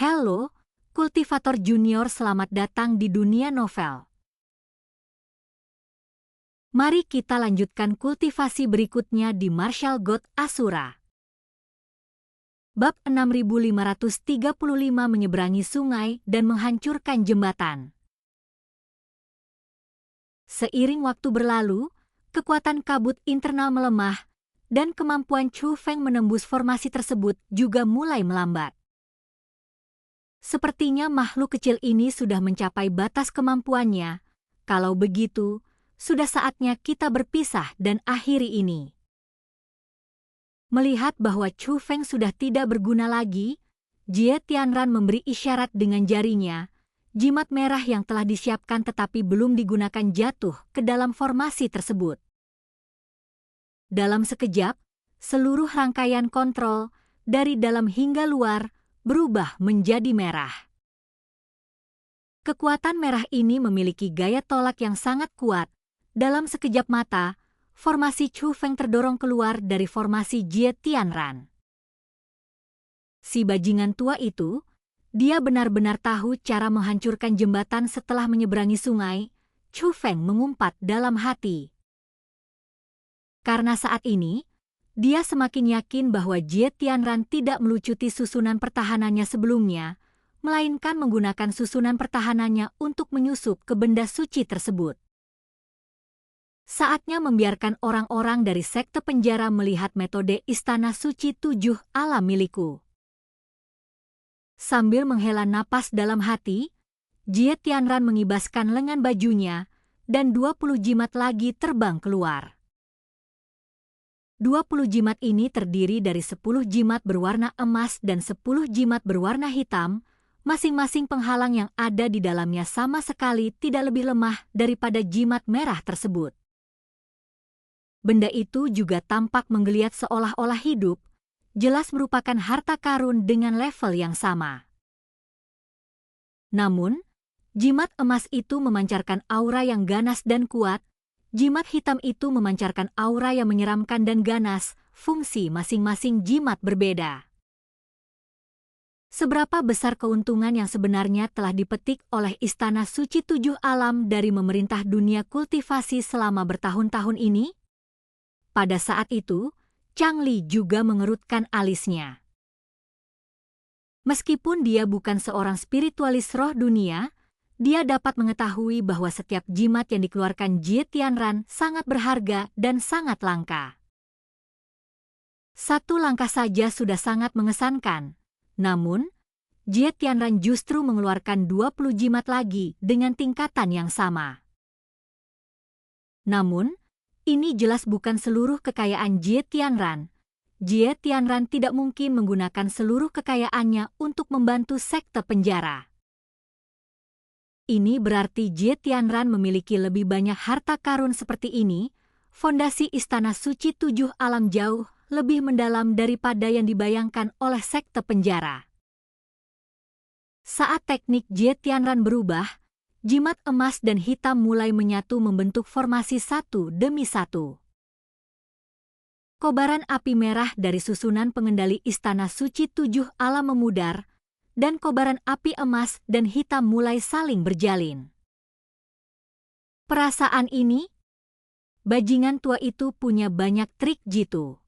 Halo, kultivator junior, selamat datang di dunia novel. Mari kita lanjutkan kultivasi berikutnya di Martial God Asura. Bab 6535 menyeberangi sungai dan menghancurkan jembatan. Seiring waktu berlalu, kekuatan kabut internal melemah, dan kemampuan Chu Feng menembus formasi tersebut juga mulai melambat. Sepertinya makhluk kecil ini sudah mencapai batas kemampuannya. Kalau begitu, sudah saatnya kita berpisah dan akhiri ini. Melihat bahwa Chu Feng sudah tidak berguna lagi, Jie Tianran memberi isyarat dengan jarinya. Jimat merah yang telah disiapkan tetapi belum digunakan jatuh ke dalam formasi tersebut. Dalam sekejap, seluruh rangkaian kontrol, dari dalam hingga luar, berubah menjadi merah. Kekuatan merah ini memiliki gaya tolak yang sangat kuat. Dalam sekejap mata, formasi Chu Feng terdorong keluar dari formasi Jie Tianran. Si bajingan tua itu, dia benar-benar tahu cara menghancurkan jembatan setelah menyeberangi sungai. Chu Feng mengumpat dalam hati. Karena saat ini, dia semakin yakin bahwa Jie Tianran tidak melucuti susunan pertahanannya sebelumnya, melainkan menggunakan susunan pertahanannya untuk menyusup ke benda suci tersebut. Saatnya membiarkan orang-orang dari sekte penjara melihat metode Istana Suci 7 Alam milikku. Sambil menghela napas dalam hati, Jie Tianran mengibaskan lengan bajunya, dan 20 jimat lagi terbang keluar. 20 jimat ini terdiri dari 10 jimat berwarna emas dan 10 jimat berwarna hitam, masing-masing penghalang yang ada di dalamnya sama sekali tidak lebih lemah daripada jimat merah tersebut. Benda itu juga tampak menggeliat seolah-olah hidup, jelas merupakan harta karun dengan level yang sama. Namun, jimat emas itu memancarkan aura yang ganas dan kuat. Jimat hitam itu memancarkan aura yang menyeramkan dan ganas, fungsi masing-masing jimat berbeda. Seberapa besar keuntungan yang sebenarnya telah dipetik oleh Istana Suci 7 Alam dari memerintah dunia kultivasi selama bertahun-tahun ini? Pada saat itu, Chang Li juga mengerutkan alisnya. Meskipun dia bukan seorang spiritualis roh dunia, dia dapat mengetahui bahwa setiap jimat yang dikeluarkan Jie Tianran sangat berharga dan sangat langka. Satu langkah saja sudah sangat mengesankan. Namun, Jie Tianran justru mengeluarkan 20 jimat lagi dengan tingkatan yang sama. Namun, ini jelas bukan seluruh kekayaan Jie Tianran. Jie Tianran tidak mungkin menggunakan seluruh kekayaannya untuk membantu sekte penjara. Ini berarti Jie Tianran memiliki lebih banyak harta karun seperti ini. Fondasi Istana Suci 7 Alam jauh lebih mendalam daripada yang dibayangkan oleh sekte penjara. Saat teknik Jie Tianran berubah, jimat emas dan hitam mulai menyatu membentuk formasi satu demi satu. Kobaran api merah dari susunan pengendali Istana Suci 7 Alam memudar, dan kobaran api emas dan hitam mulai saling berjalin. Perasaan ini, bajingan tua itu punya banyak trik jitu.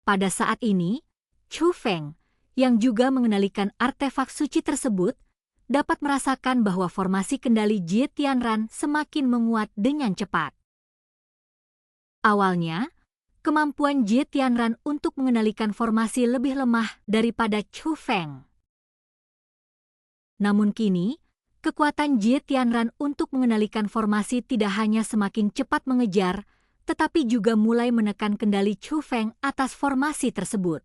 Pada saat ini, Chu Feng, yang juga mengendalikan artefak suci tersebut, dapat merasakan bahwa formasi kendali Jie Tianran semakin menguat dengan cepat. Awalnya, kemampuan Jie Tianran untuk mengendalikan formasi lebih lemah daripada Chu Feng. Namun kini, kekuatan Jie Tianran untuk mengendalikan formasi tidak hanya semakin cepat mengejar, tetapi juga mulai menekan kendali Chu Feng atas formasi tersebut.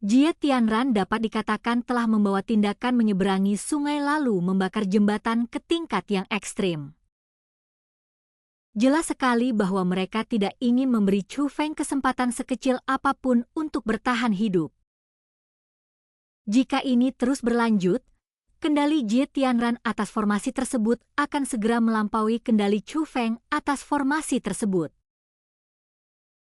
Jie Tianran dapat dikatakan telah membawa tindakan menyeberangi sungai lalu membakar jembatan ke tingkat yang ekstrim. Jelas sekali bahwa mereka tidak ingin memberi Chu Feng kesempatan sekecil apapun untuk bertahan hidup. Jika ini terus berlanjut, kendali Jie Tianran atas formasi tersebut akan segera melampaui kendali Chu Feng atas formasi tersebut.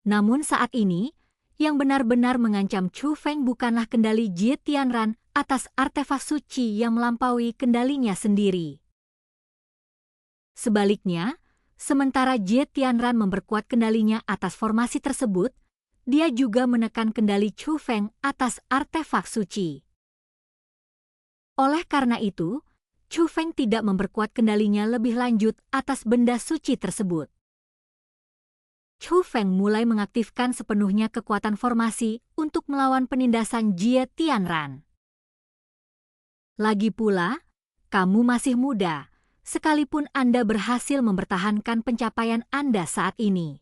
Namun saat ini, yang benar-benar mengancam Chu Feng bukanlah kendali Jie Tianran atas artefak suci yang melampaui kendalinya sendiri. Sebaliknya, sementara Jie Tianran memperkuat kendalinya atas formasi tersebut, dia juga menekan kendali Chu Feng atas artefak suci. Oleh karena itu, Chu Feng tidak memperkuat kendalinya lebih lanjut atas benda suci tersebut. Chu Feng mulai mengaktifkan sepenuhnya kekuatan formasi untuk melawan penindasan Jie Tianran. Lagi pula, kamu masih muda, sekalipun Anda berhasil mempertahankan pencapaian Anda saat ini.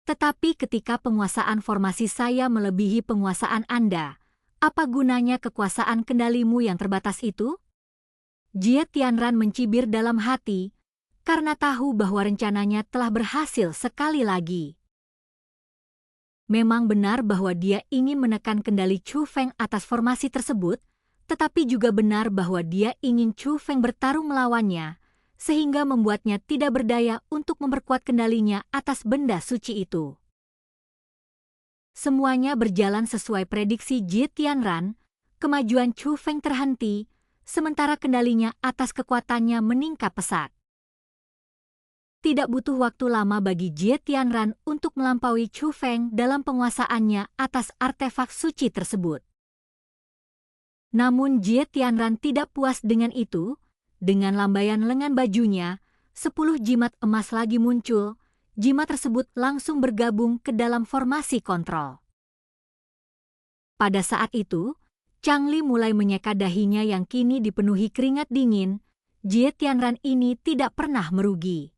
Tetapi ketika penguasaan formasi saya melebihi penguasaan Anda, apa gunanya kekuasaan kendalimu yang terbatas itu? Jie Tianran mencibir dalam hati, karena tahu bahwa rencananya telah berhasil sekali lagi. Memang benar bahwa dia ingin menekan kendali Chu Feng atas formasi tersebut, tetapi juga benar bahwa dia ingin Chu Feng bertarung melawannya, sehingga membuatnya tidak berdaya untuk memperkuat kendalinya atas benda suci itu. Semuanya berjalan sesuai prediksi Jie Tianran, kemajuan Chu Feng terhenti, sementara kendalinya atas kekuatannya meningkat pesat. Tidak butuh waktu lama bagi Jie Tianran untuk melampaui Chu Feng dalam penguasaannya atas artefak suci tersebut. Namun Jie Tianran tidak puas dengan itu. Dengan lambaian lengan bajunya, 10 jimat emas lagi muncul. Jimat tersebut langsung bergabung ke dalam formasi kontrol. Pada saat itu, Chang Li mulai menyeka dahinya yang kini dipenuhi keringat dingin. Jie Tianran ini tidak pernah merugi.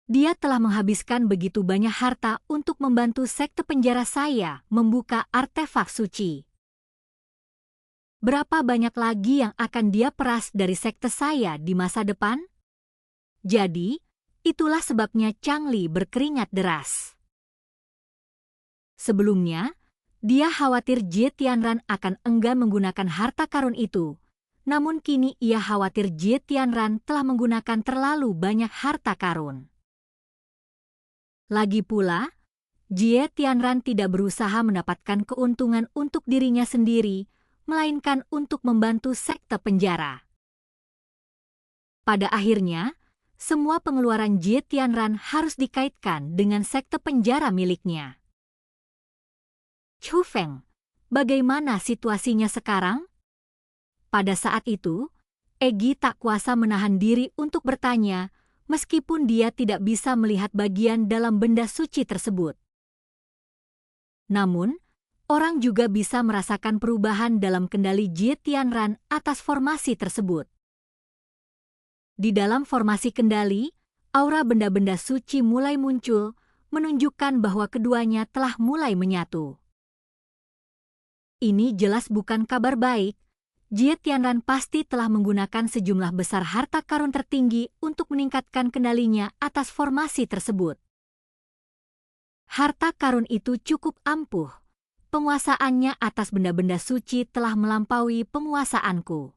Dia telah menghabiskan begitu banyak harta untuk membantu sekte penjara saya membuka artefak suci. Berapa banyak lagi yang akan dia peras dari sekte saya di masa depan? Jadi, itulah sebabnya Chang Li berkeringat deras. Sebelumnya, dia khawatir Jie Tianran akan enggan menggunakan harta karun itu. Namun kini ia khawatir Jie Tianran telah menggunakan terlalu banyak harta karun. Lagi pula, Jie Tianran tidak berusaha mendapatkan keuntungan untuk dirinya sendiri, melainkan untuk membantu sekte penjara. Pada akhirnya, semua pengeluaran Jie Tianran harus dikaitkan dengan sekte penjara miliknya. Chu Feng, bagaimana situasinya sekarang? Pada saat itu, Egi tak kuasa menahan diri untuk bertanya, meskipun dia tidak bisa melihat bagian dalam benda suci tersebut. Namun, orang juga bisa merasakan perubahan dalam kendali Jie Tianran atas formasi tersebut. Di dalam formasi kendali, aura benda-benda suci mulai muncul, menunjukkan bahwa keduanya telah mulai menyatu. Ini jelas bukan kabar baik. Jie Tianran pasti telah menggunakan sejumlah besar harta karun tertinggi untuk meningkatkan kendalinya atas formasi tersebut. Harta karun itu cukup ampuh. Penguasaannya atas benda-benda suci telah melampaui penguasaanku.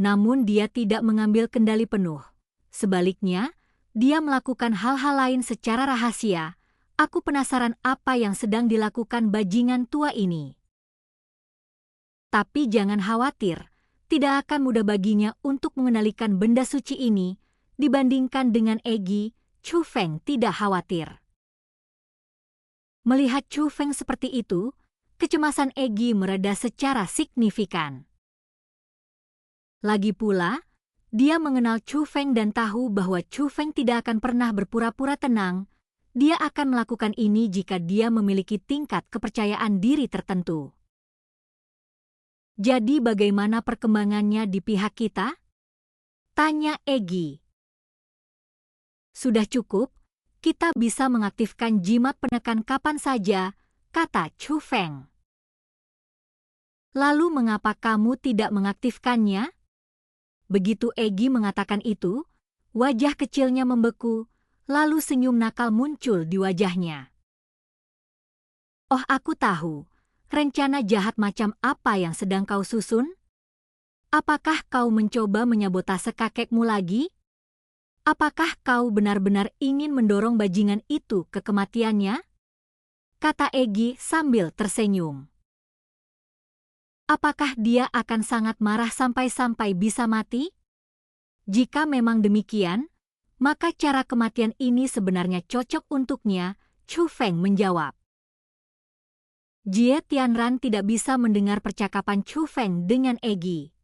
Namun dia tidak mengambil kendali penuh. Sebaliknya, dia melakukan hal-hal lain secara rahasia. Aku penasaran apa yang sedang dilakukan bajingan tua ini. Tapi jangan khawatir, tidak akan mudah baginya untuk mengendalikan benda suci ini dibandingkan dengan Egi. Chu Feng tidak khawatir. Melihat Chu Feng seperti itu, kecemasan Egi mereda secara signifikan. Lagi pula, dia mengenal Chu Feng dan tahu bahwa Chu Feng tidak akan pernah berpura-pura tenang. Dia akan melakukan ini jika dia memiliki tingkat kepercayaan diri tertentu. Jadi bagaimana perkembangannya di pihak kita? Tanya Egi. Sudah cukup, kita bisa mengaktifkan jimat penekan kapan saja, kata Chu Feng. Lalu mengapa kamu tidak mengaktifkannya? Begitu Egi mengatakan itu, wajah kecilnya membeku, lalu senyum nakal muncul di wajahnya. Oh, aku tahu. Rencana jahat macam apa yang sedang kau susun? Apakah kau mencoba menyabotase kakekmu lagi? Apakah kau benar-benar ingin mendorong bajingan itu ke kematiannya? Kata Egi sambil tersenyum. Apakah dia akan sangat marah sampai-sampai bisa mati? Jika memang demikian, maka cara kematian ini sebenarnya cocok untuknya, Chu Feng menjawab. Jie Tianran tidak bisa mendengar percakapan Chu Feng dengan Egi.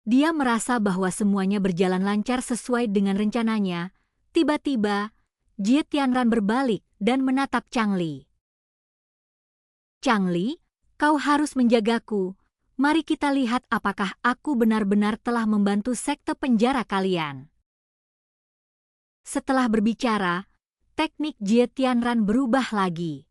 Dia merasa bahwa semuanya berjalan lancar sesuai dengan rencananya. Tiba-tiba, Jie Tianran berbalik dan menatap Chang Li. Chang Li, kau harus menjagaku. Mari kita lihat apakah aku benar-benar telah membantu sekte penjara kalian. Setelah berbicara, teknik Jie Tianran berubah lagi.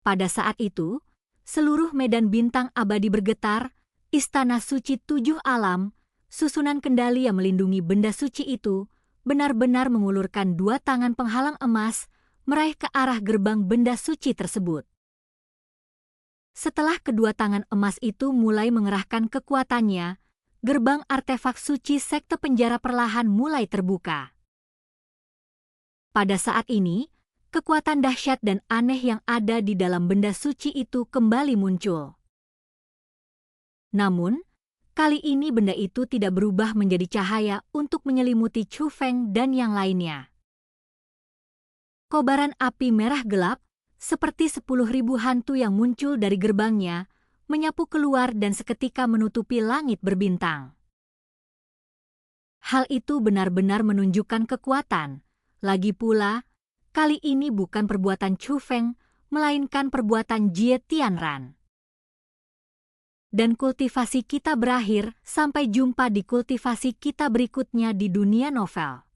Pada saat itu, seluruh medan bintang abadi bergetar. Istana suci 7 alam, susunan kendali yang melindungi benda suci itu, benar-benar mengulurkan 2 tangan penghalang emas, meraih ke arah gerbang benda suci tersebut. Setelah kedua tangan emas itu mulai mengerahkan kekuatannya, gerbang artefak suci sekte penjara perlahan mulai terbuka. Pada saat ini, kekuatan dahsyat dan aneh yang ada di dalam benda suci itu kembali muncul. Namun, kali ini benda itu tidak berubah menjadi cahaya untuk menyelimuti Chu Feng dan yang lainnya. Kobaran api merah gelap, seperti 10.000 hantu yang muncul dari gerbangnya, menyapu keluar dan seketika menutupi langit berbintang. Hal itu benar-benar menunjukkan kekuatan. Lagi pula, kali ini bukan perbuatan Chu Feng, melainkan perbuatan Jie Tianran. Dan kultivasi kita berakhir, sampai jumpa di kultivasi kita berikutnya di dunia novel.